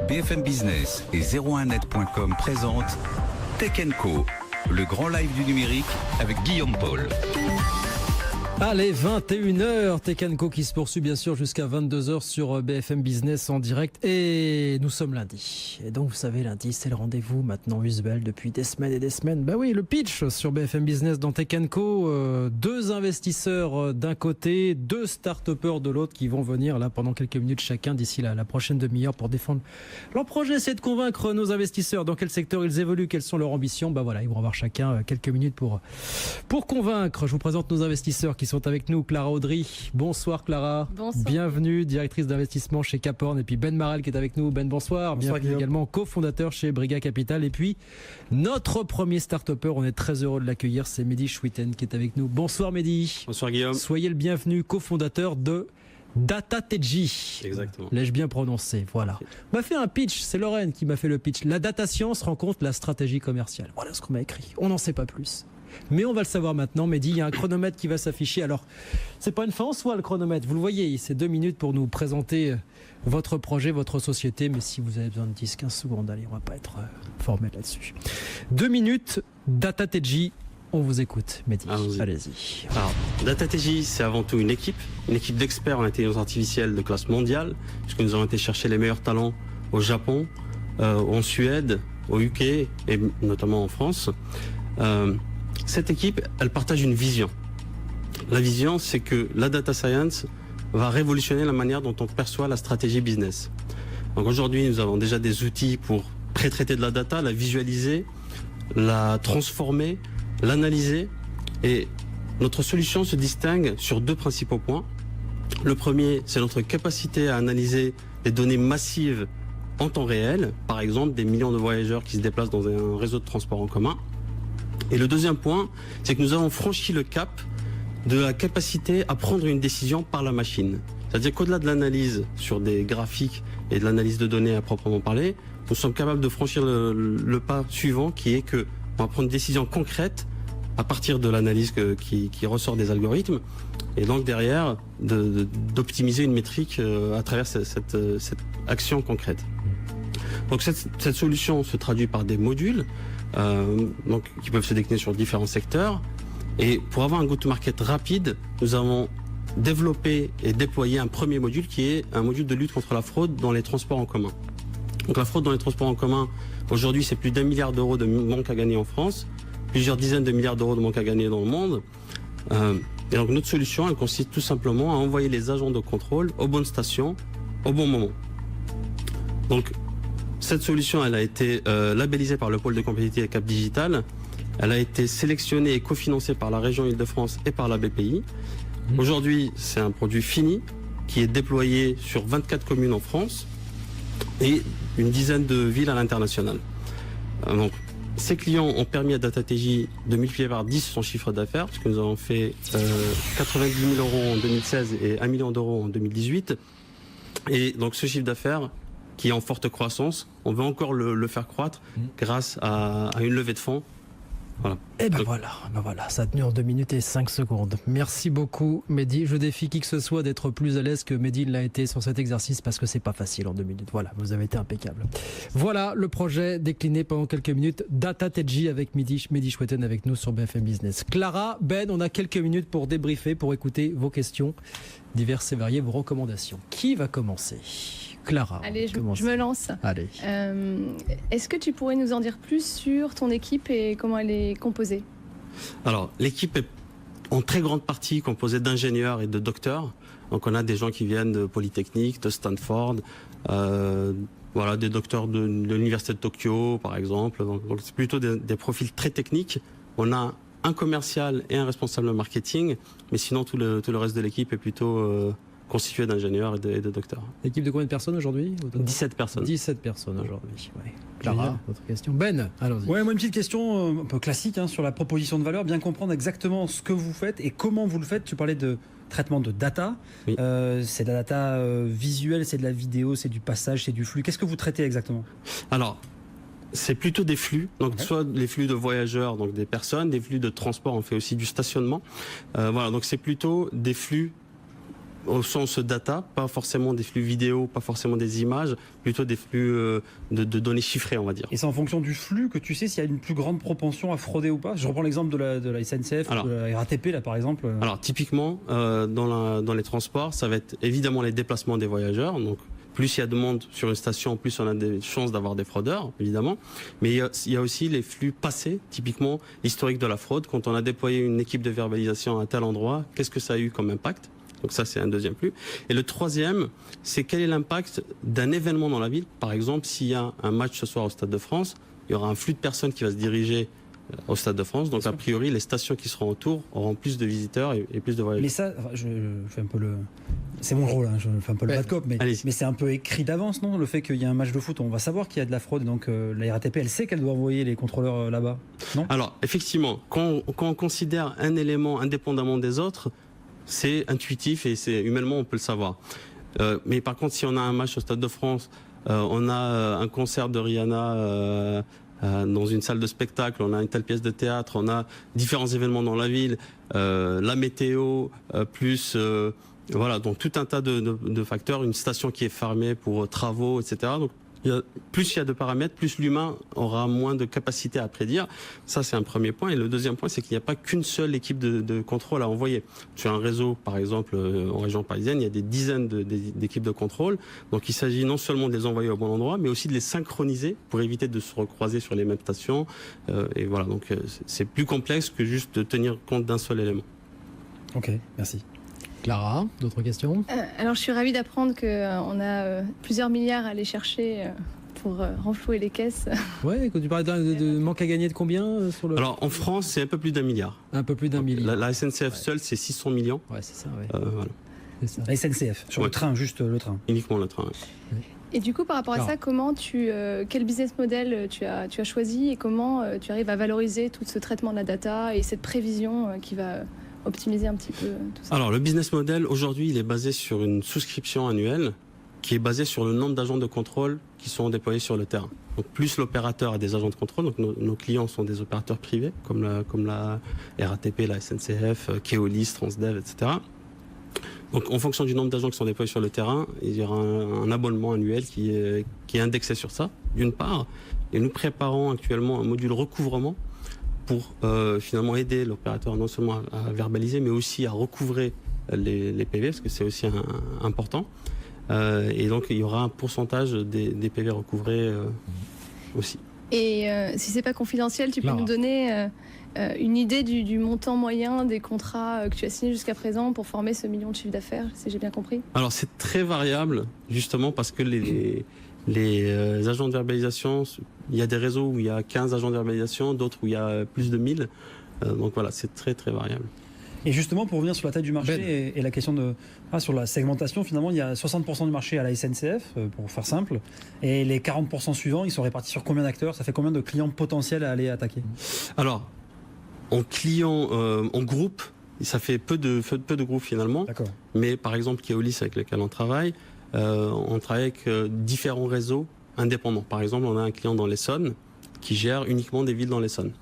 BFM Business et 01net.com présentent Tech & Co, le grand live du numérique avec Guillaume Paul. Allez, 21h, Tech & Co qui se poursuit bien sûr jusqu'à 22h sur BFM Business en direct. Et nous sommes lundi. Et donc vous savez, lundi c'est le rendez-vous maintenant usuel depuis des semaines et des semaines. Bah oui, le pitch sur BFM Business dans Tech & Co. Deux investisseurs d'un côté, deux start-upers de l'autre qui vont venir là pendant quelques minutes chacun d'ici la prochaine demi-heure pour défendre leur projet. C'est de convaincre nos investisseurs dans quel secteur ils évoluent, quelles sont leurs ambitions. Bah voilà, ils vont avoir chacun quelques minutes pour convaincre. Je vous présente nos investisseurs qui sont avec nous. Clara Audry. Bonsoir Clara. Bonsoir. Bienvenue, directrice d'investissement chez Caporn. Et puis Ben Marel qui est avec nous. Ben, bonsoir. Bonsoir, bienvenue également, cofondateur chez Briga Capital. Et puis notre premier start-upper, on est très heureux de l'accueillir, c'est Mehdi Chouiten qui est avec nous. Bonsoir Mehdi. Bonsoir Guillaume. Soyez le bienvenu, cofondateur de DataTG. Exactement. L'ai-je bien prononcé? Voilà. On m'a fait un pitch, c'est Lorraine qui m'a fait le pitch. La data science rencontre la stratégie commerciale. Voilà ce qu'on m'a écrit. On n'en sait pas plus. Mais on va le savoir maintenant, Mehdi, il y a un chronomètre qui va s'afficher. Alors, c'est pas une fin en soi le chronomètre, vous le voyez, c'est 2 minutes pour nous présenter votre projet, votre société. Mais si vous avez besoin de 10-15 secondes, allez, on va pas être formel là-dessus. 2 minutes, DataTG, on vous écoute, Mehdi. Allez-y. Alors, DataTG, c'est avant tout une équipe d'experts en intelligence artificielle de classe mondiale, puisque nous avons été chercher les meilleurs talents au Japon, en Suède, au UK et notamment en France. Cette équipe, elle partage une vision. La vision, c'est que la data science va révolutionner la manière dont on perçoit la stratégie business. Donc aujourd'hui, nous avons déjà des outils pour pré-traiter de la data, la visualiser, la transformer, l'analyser. Et notre solution se distingue sur 2 principaux points. Le premier, c'est notre capacité à analyser des données massives en temps réel, par exemple des millions de voyageurs qui se déplacent dans un réseau de transport en commun. Et le deuxième point, c'est que nous avons franchi le cap de la capacité à prendre une décision par la machine. C'est-à-dire qu'au-delà de l'analyse sur des graphiques et de l'analyse de données à proprement parler, nous sommes capables de franchir le pas suivant qui est qu'on va prendre une décision concrète à partir de l'analyse qui ressort des algorithmes et donc derrière d'optimiser une métrique à travers cette action concrète. Donc cette solution se traduit par des modules donc, qui peuvent se décliner sur différents secteurs. Et pour avoir un go-to-market rapide, nous avons développé et déployé un premier module qui est un module de lutte contre la fraude dans les transports en commun. Donc la fraude dans les transports en commun, aujourd'hui c'est plus d'1 milliard d'euros de manque à gagner en France, plusieurs dizaines de milliards d'euros de manque à gagner dans le monde. Et donc notre solution, elle consiste tout simplement à envoyer les agents de contrôle aux bonnes stations, au bon moment. Donc cette solution, elle a été labellisée par le pôle de compétitivité Cap Digital. Elle a été sélectionnée et cofinancée par la région Île-de-France et par la BPI. Aujourd'hui, c'est un produit fini qui est déployé sur 24 communes en France et une dizaine de villes à l'international. Donc, ces clients ont permis à DataTG de multiplier par 10 son chiffre d'affaires, puisque nous avons fait 90 000 euros en 2016 et 1 million d'euros en 2018. Et donc ce chiffre d'affaires, qui est en forte croissance, on veut encore le faire croître grâce à une levée de fonds. Voilà. Et ben voilà, ça a tenu en 2 minutes et 5 secondes. Merci beaucoup Mehdi. Je défie qui que ce soit d'être plus à l'aise que Mehdi l'a été sur cet exercice parce que c'est pas facile en 2 minutes. Voilà, vous avez été impeccable. Voilà le projet décliné pendant quelques minutes. DataTG avec Mehdi Chouiten avec nous sur BFM Business. Clara, Ben, on a quelques minutes pour débriefer, pour écouter vos questions diverses et variées, vos recommandations. Qui va commencer? Clara. Allez, je me lance. Allez. Est-ce que tu pourrais nous en dire plus sur ton équipe et comment elle est composée? Alors, l'équipe est en très grande partie composée d'ingénieurs et de docteurs. Donc, on a des gens qui viennent de Polytechnique, de Stanford, voilà, des docteurs de l'université de Tokyo, par exemple. Donc c'est plutôt des profils très techniques. On a un commercial et un responsable marketing, mais sinon tout le reste de l'équipe est plutôt constitué d'ingénieurs et de docteurs. L'équipe de combien de personnes aujourd'hui? 17 personnes. 17 personnes aujourd'hui. Ouais. Clara, votre question. Ben, allons-y. Ouais, moi une petite question un peu classique sur la proposition de valeur, bien comprendre exactement ce que vous faites et comment vous le faites. Tu parlais de traitement de data. Oui. C'est de la data visuelle, c'est de la vidéo, c'est du passage, c'est du flux. Qu'est-ce que vous traitez exactement? Alors, c'est plutôt des flux, donc soit les flux de voyageurs, donc des personnes, des flux de transport, on fait aussi du stationnement. Voilà, donc c'est plutôt des flux au sens data, pas forcément des flux vidéo, pas forcément des images, plutôt des flux de données chiffrées, on va dire. Et c'est en fonction du flux que tu sais s'il y a une plus grande propension à frauder ou pas. Je reprends l'exemple de la SNCF, ou de la RATP là par exemple. Alors typiquement, dans les transports, ça va être évidemment les déplacements des voyageurs. Donc plus il y a de monde sur une station, plus on a des chances d'avoir des fraudeurs, évidemment. Mais il y a aussi les flux passés, typiquement l'historique de la fraude. Quand on a déployé une équipe de verbalisation à tel endroit, qu'est-ce que ça a eu comme impact? Donc ça, c'est un deuxième flux. Et le troisième, c'est quel est l'impact d'un événement dans la ville. Par exemple, s'il y a un match ce soir au Stade de France, il y aura un flux de personnes qui va se diriger au Stade de France. Donc a priori, les stations qui seront autour auront plus de visiteurs et plus de voyageurs. Mais ça, je fais un peu le... C'est mon rôle, hein, je fais un peu le bad cop, mais c'est un peu écrit d'avance, non? Le fait qu'il y a un match de foot, on va savoir qu'il y a de la fraude, donc la RATP, elle sait qu'elle doit envoyer les contrôleurs là-bas, non? Alors, effectivement, quand on considère un élément indépendamment des autres, c'est intuitif et humainement, on peut le savoir. Mais par contre, si on a un match au Stade de France, on a un concert de Rihanna dans une salle de spectacle, on a une telle pièce de théâtre, on a différents événements dans la ville, la météo, plus... voilà, donc tout un tas de facteurs, une station qui est fermée pour travaux, etc. Donc, plus il y a de paramètres, plus l'humain aura moins de capacité à prédire. Ça, c'est un premier point. Et le deuxième point, c'est qu'il n'y a pas qu'une seule équipe de contrôle à envoyer. Sur un réseau, par exemple, en région parisienne, il y a des dizaines d'équipes de contrôle. Donc, il s'agit non seulement de les envoyer au bon endroit, mais aussi de les synchroniser pour éviter de se recroiser sur les mêmes stations. Et voilà, donc c'est plus complexe que juste de tenir compte d'un seul élément. Ok, merci. Clara, d'autres questions? Alors je suis ravie d'apprendre qu'on a plusieurs milliards à aller chercher pour renflouer les caisses. Ouais, quand tu parlais de manque à gagner de combien sur le... Alors en France, c'est un peu plus d'1 milliard. Un peu plus d'1 milliard. La SNCF seule, c'est 600 millions. Ouais, c'est ça, ouais. Voilà. C'est ça. La SNCF, sur le train, juste le train. Uniquement le train, ouais. Et du coup, par rapport à ça, comment quel business model tu as choisi et comment tu arrives à valoriser tout ce traitement de la data et cette prévision qui va optimiser un petit peu tout ça? Alors le business model aujourd'hui il est basé sur une souscription annuelle qui est basée sur le nombre d'agents de contrôle qui sont déployés sur le terrain. Donc plus l'opérateur a des agents de contrôle, donc nos clients sont des opérateurs privés comme la RATP, la SNCF, Keolis, Transdev, etc. Donc en fonction du nombre d'agents qui sont déployés sur le terrain, il y aura un abonnement annuel qui est indexé sur ça, d'une part. Et nous préparons actuellement un module recouvrement pour finalement aider l'opérateur non seulement à verbaliser, mais aussi à recouvrer les PV, parce que c'est aussi important. Et donc, il y aura un pourcentage des PV recouvrés aussi. Et si c'est pas confidentiel, tu peux nous donner une idée du montant moyen des contrats que tu as signés jusqu'à présent pour former ce million de chiffre d'affaires, si j'ai bien compris? Alors, c'est très variable, justement, parce que les agents de verbalisation, il y a des réseaux où il y a 15 agents de verbalisation, d'autres où il y a plus de 1000. Donc voilà, c'est très très variable. Et justement, pour revenir sur la taille du marché et la question sur la segmentation, finalement, il y a 60% du marché à la SNCF, pour faire simple, et les 40% suivants, ils sont répartis sur combien d'acteurs? Ça fait combien de clients potentiels à aller attaquer? Alors, en groupe, ça fait peu de groupes finalement. D'accord. Mais par exemple, Keolis avec lequel on travaille avec différents réseaux indépendants. Par exemple, on a un client dans l'Essonne qui gère uniquement des villes dans l'Essonne.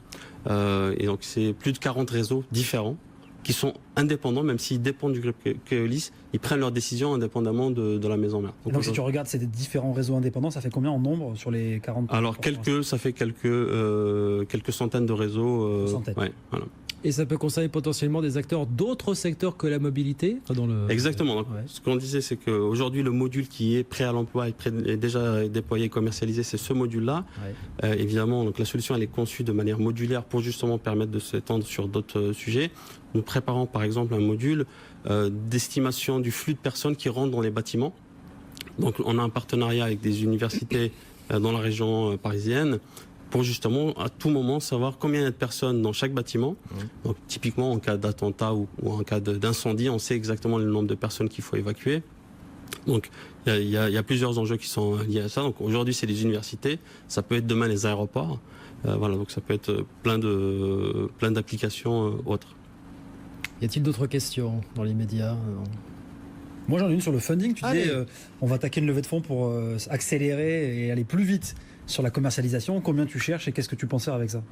Et donc, c'est plus de 40 réseaux différents qui sont indépendants, même s'ils dépendent du groupe Keolis, ils prennent leurs décisions indépendamment de la maison mère. Donc si tu regardes ces différents réseaux indépendants, ça fait combien en nombre sur les 40? Alors, ça fait quelques centaines de réseaux. Centaines. Ouais, voilà. Et ça peut concerner potentiellement des acteurs d'autres secteurs que la mobilité Exactement. Donc, ce qu'on disait, c'est qu'aujourd'hui, le module qui est prêt à l'emploi est déjà déployé et commercialisé, c'est ce module-là. Ouais. Évidemment, donc, la solution elle est conçue de manière modulaire pour justement permettre de s'étendre sur d'autres sujets. Nous préparons par exemple un module d'estimation du flux de personnes qui rentrent dans les bâtiments. Donc on a un partenariat avec des universités dans la région parisienne pour justement à tout moment savoir combien il y a de personnes dans chaque bâtiment. Donc typiquement en cas d'attentat ou en cas d'incendie, on sait exactement le nombre de personnes qu'il faut évacuer. Donc il y a plusieurs enjeux qui sont liés à ça. Donc aujourd'hui c'est les universités, ça peut être demain les aéroports. Voilà, donc ça peut être plein d'applications autres. Y a-t-il d'autres questions dans les médias? Moi j'en ai une sur le funding. Tu disais on va attaquer une levée de fonds pour accélérer et aller plus vite sur la commercialisation. Combien tu cherches et qu'est-ce que tu penses faire avec ça?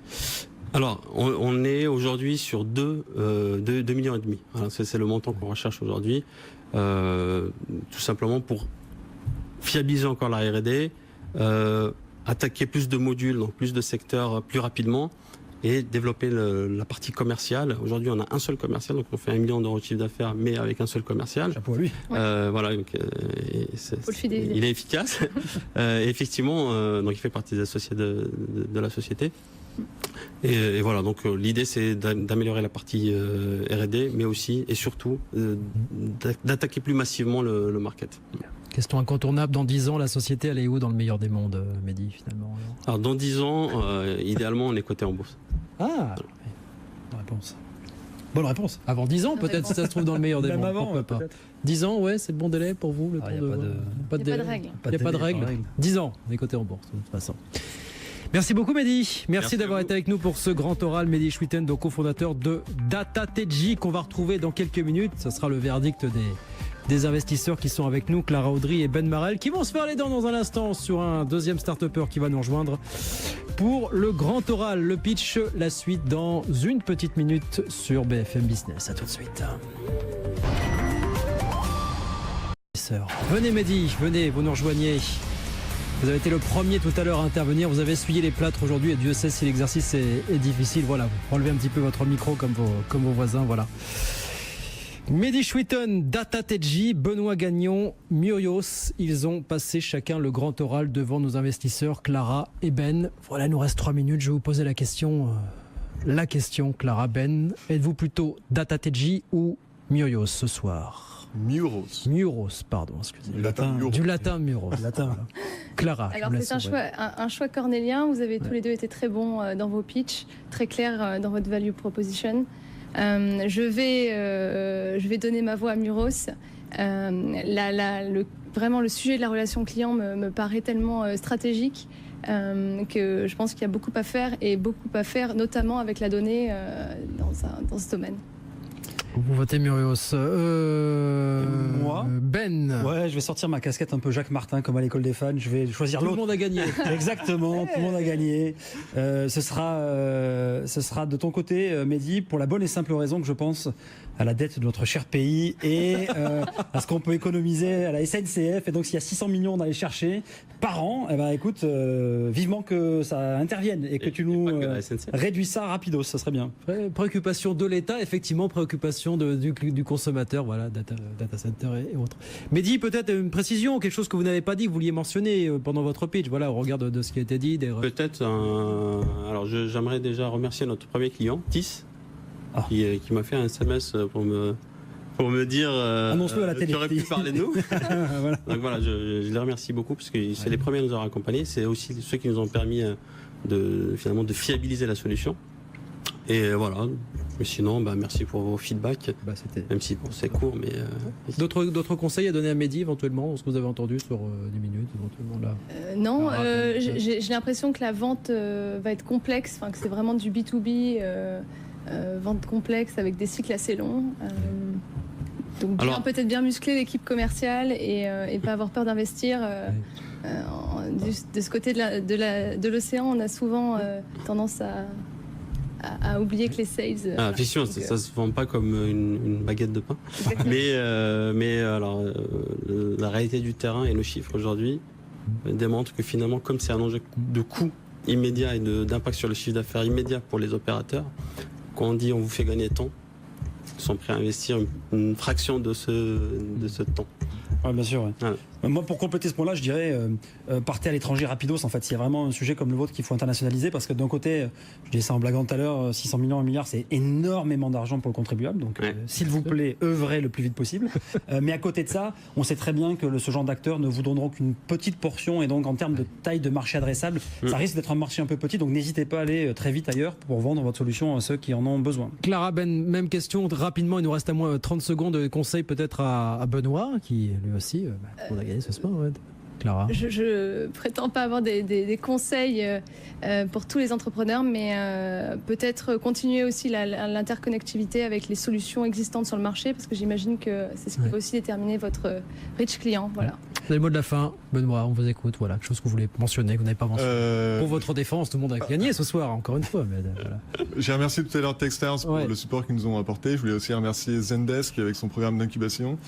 Alors, on est aujourd'hui sur 2,5 millions. Voilà, c'est le montant qu'on recherche aujourd'hui. tout simplement pour fiabiliser encore la R&D, attaquer plus de modules, donc plus de secteurs plus rapidement, et développer la partie commerciale. Aujourd'hui, on a un seul commercial, donc on fait 1 million d'euros de chiffre d'affaires, mais avec un seul commercial. Chapeau à lui. Voilà, donc, il est efficace. Effectivement, donc il fait partie des associés de la société. Et voilà, donc l'idée c'est d'améliorer la partie R&D, mais aussi et surtout d'attaquer plus massivement le market. Question incontournable, dans 10 ans, la société, elle est où dans le meilleur des mondes, Mehdi, finalement? Alors dans 10 ans, idéalement, on est coté en bourse. Ah, Bonne réponse. Bonne réponse. avant 10 ans, peut-être, si ça se trouve dans le meilleur des Même mondes. avant, Pourquoi pas. peut-être. 10 ans, ouais, c'est le bon délai pour vous, le temps y a de... pas de- pas Il n'y a pas de délai. règle. Il n'y a pas de règle. 10 ans, on est coté en bourse, de toute façon. Merci beaucoup, Mehdi. Merci d'avoir été avec nous pour ce grand oral. Mehdi Schwitten, donc cofondateur de DataTedji, qu'on va retrouver dans quelques minutes. Ce sera le verdict des investisseurs qui sont avec nous, Clara Audry et Ben Marel, qui vont se faire les dents dans un instant sur un deuxième start-upper qui va nous rejoindre pour le grand oral, le pitch, la suite dans une petite minute sur BFM Business. À tout de suite. Venez Mehdi, venez, vous nous rejoignez. Vous avez été le premier tout à l'heure à intervenir, vous avez essuyé les plâtres aujourd'hui et Dieu sait si l'exercice est difficile. Voilà, vous relevez un petit peu votre micro comme vos voisins, voilà. Mehdi Schwitten, DataTedji, Benoît Gagnon, Murios, ils ont passé chacun le grand oral devant nos investisseurs, Clara et Ben. Voilà, il nous reste 3 minutes, je vais vous poser la question, Clara, Ben. Êtes-vous plutôt DataTedji ou Murios ce soir? Muros, pardon, excusez-moi. Du latin Muros. Latin. Clara. Alors c'est un choix cornélien. Vous avez tous les deux été très bons dans vos pitchs, très clairs dans votre value proposition. Je vais donner ma voix à Muros. Vraiment le sujet de la relation client me paraît tellement stratégique que je pense qu'il y a beaucoup à faire notamment avec la donnée dans ce domaine. Vous votez Murios. Moi Ben. Ouais, je vais sortir ma casquette un peu Jacques Martin, comme à l'école des fans. Je vais choisir l'autre. Tout le monde a gagné. Exactement, tout le monde a gagné. Ce sera de ton côté, Mehdi, pour la bonne et simple raison que je pense à la dette de notre cher pays et à ce qu'on peut économiser à la SNCF. Et donc, s'il y a 600 millions à aller chercher par an, eh ben, écoute, vivement que ça intervienne et que tu nous réduis ça rapidos, ça serait bien. Préoccupation de l'État, effectivement, préoccupation du consommateur, voilà, data center et autres. Mehdi, peut-être une précision, quelque chose que vous n'avez pas dit, que vous vouliez mentionner pendant votre pitch, voilà, au regard de ce qui a été dit. Peut-être, alors j'aimerais déjà remercier notre premier client, TIS, qui m'a fait un SMS pour me dire annonce-le à la télé. Tu aurais pu parler de nous. Voilà. Donc voilà, je les remercie beaucoup parce que c'est les premiers à nous avoir accompagnés. C'est aussi ceux qui nous ont permis de fiabiliser la solution. Et voilà. Mais sinon, merci pour vos feedbacks. Même si c'est court, mais d'autres conseils à donner à Mehdi éventuellement, ce que vous avez entendu sur 10 minutes éventuellement là. Non, j'ai l'impression que la vente va être complexe, que c'est vraiment du B2B. Vente complexe avec des cycles assez longs. Donc peut-être bien muscler l'équipe commerciale et pas avoir peur d'investir. De ce côté de l'océan, on a souvent tendance à oublier que les sales... effectivement, ça se vend pas comme une baguette de pain. mais alors, la réalité du terrain et nos chiffres aujourd'hui démontrent que finalement, comme c'est un enjeu de coût immédiat et d'impact sur le chiffre d'affaires immédiat pour les opérateurs, quand on dit on vous fait gagner temps, ils sont prêts à investir une fraction de ce temps. Ouais, bien sûr. Ouais. Voilà. Moi, pour compléter ce point-là, je dirais partez à l'étranger rapidos. En fait, s'il y a vraiment un sujet comme le vôtre qu'il faut internationaliser, parce que d'un côté, je disais ça en blaguant tout à l'heure, 600 millions, 1 milliard, c'est énormément d'argent pour le contribuable. Donc, s'il vous plaît, œuvrez le plus vite possible. Mais à côté de ça, on sait très bien que ce genre d'acteurs ne vous donneront qu'une petite portion. Et donc, en termes de taille de marché adressable, ça risque d'être un marché un peu petit. Donc, n'hésitez pas à aller très vite ailleurs pour vendre votre solution à ceux qui en ont besoin. Clara, Ben, même question. Rapidement, il nous reste à moins 30 secondes de conseils peut-être à Benoît, qui lui aussi, on a gagné ce soir. Ouais. Clara. Je prétends pas avoir des conseils pour tous les entrepreneurs, mais peut-être continuer aussi l'interconnectivité avec les solutions existantes sur le marché, parce que j'imagine que c'est ce qui va aussi déterminer votre reach client. Voilà. Les mots de la fin, Benoît, on vous écoute. Voilà, quelque chose que vous voulez mentionner, que vous n'avez pas mentionné. Pour votre défense, tout le monde a gagné ce soir, encore une fois. Mais voilà. J'ai remercié tout à l'heure Techstars pour le support qu'ils nous ont apporté. Je voulais aussi remercier Zendesk avec son programme d'incubation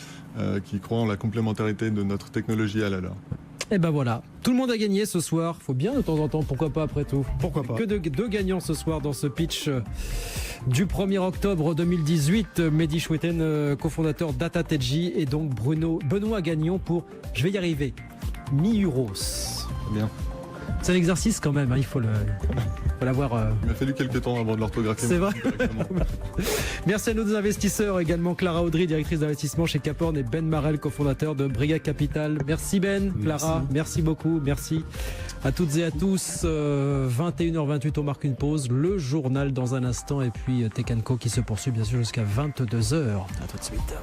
qui croit en la complémentarité de notre technologie à la leur. Et ben voilà, tout le monde a gagné ce soir. Faut bien de temps en temps, pourquoi pas après tout. Pourquoi pas. Que deux gagnants ce soir dans ce pitch du 1er octobre 2018. Mehdi Choueten, cofondateur d'Atateji, et donc Benoît Gagnon pour, je vais y arriver, Mi-Euros. Bien. C'est un exercice quand même, hein, il faut l'avoir. Il m'a fallu quelques temps avant de l'orthographier. C'est vrai. Merci à nos investisseurs, également Clara Audry, directrice d'investissement chez Caporn, et Ben Marel, cofondateur de Brigade Capital. Merci Ben, Clara, merci beaucoup, merci à toutes et à tous. 21h28, on marque une pause, le journal dans un instant, et puis Tech & Co qui se poursuit bien sûr jusqu'à 22h. À tout de suite.